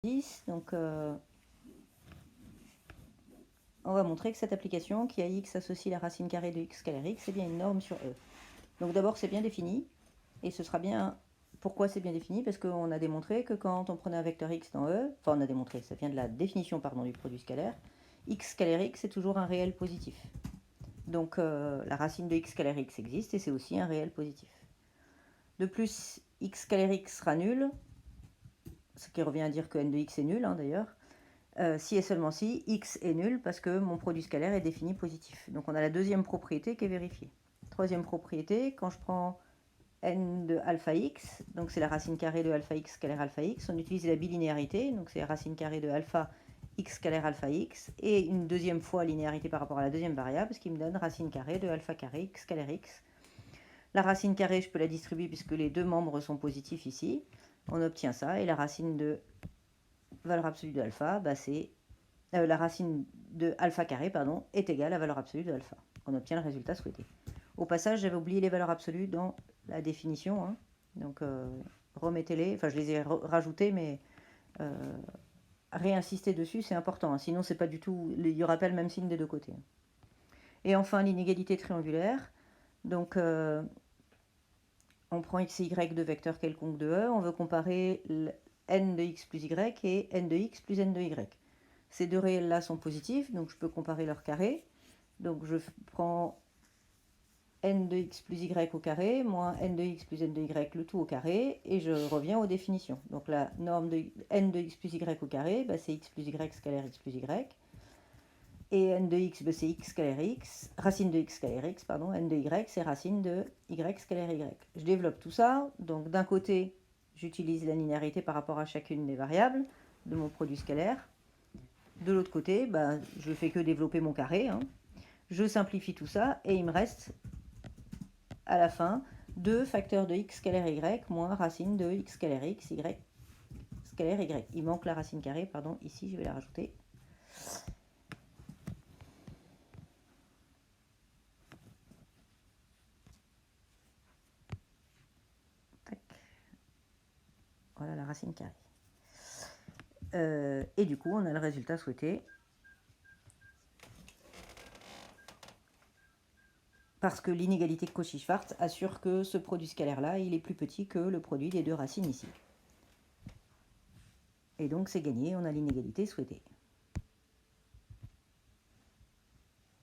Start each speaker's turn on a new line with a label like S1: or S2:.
S1: 10. Donc, on va montrer que cette application qui a x associe la racine carrée de x scalaire x, c'est bien une norme sur E. Donc d'abord, c'est bien défini. Et ce sera bien... Pourquoi c'est bien défini? Parce qu'on a démontré que quand on prenait un vecteur x dans E, enfin on a démontré, ça vient de la définition pardon, du produit scalaire, x scalaire x est toujours un réel positif. Donc la racine de x scalaire x existe et c'est aussi un réel positif. De plus, x scalaire x sera nul, ce qui revient à dire que n de x est nul d'ailleurs, si et seulement si x est nul parce que mon produit scalaire est défini positif. Donc on a la deuxième propriété qui est vérifiée. Troisième propriété, quand je prends n de alpha x, donc c'est la racine carrée de alpha x scalaire alpha x, on utilise la bilinéarité, donc c'est la racine carrée de alpha x scalaire alpha x, et une deuxième fois linéarité par rapport à la deuxième variable, ce qui me donne racine carrée de alpha carré x scalaire x. La racine carrée, je peux la distribuer puisque les deux membres sont positifs ici. On obtient ça, et la racine de valeur absolue de alpha, bah c'est la racine de alpha carré pardon, est égale à valeur absolue de alpha. On obtient le résultat souhaité. Au passage, j'avais oublié les valeurs absolues dans la définition, donc remettez-les. Enfin, je les ai rajoutées, mais réinsister dessus, c'est important. Sinon, c'est pas du tout. Il n'y aura pas le même signe des deux côtés. Et enfin, l'inégalité triangulaire. Donc, on prend x et y de vecteurs quelconques de E. On veut comparer n de x plus y et n de x plus n de y. Ces deux réels-là sont positifs, donc je peux comparer leurs carrés. Donc je prends n de x plus y au carré, moins n de x plus n de y, le tout au carré, et je reviens aux définitions. Donc la norme de n de x plus y au carré, bah, c'est x plus y scalaire x plus y. Et n de x, bah, c'est x scalaire x, racine de x scalaire x, pardon, n de y, c'est racine de y scalaire y. Je développe tout ça, donc d'un côté, j'utilise la linéarité par rapport à chacune des variables de mon produit scalaire. De l'autre côté, bah, je fais que développer mon carré. Je simplifie tout ça et il me reste à la fin 2 facteurs de x scalaire y moins racine de x scalaire x, y scalaire y. Il manque la racine carrée, pardon, ici je vais la rajouter. Tac. Voilà la racine carrée. Et du coup, on a le résultat souhaité. Parce que l'inégalité de Cauchy-Schwarz assure que ce produit scalaire-là, il est plus petit que le produit des deux racines ici. Et donc c'est gagné, on a l'inégalité souhaitée.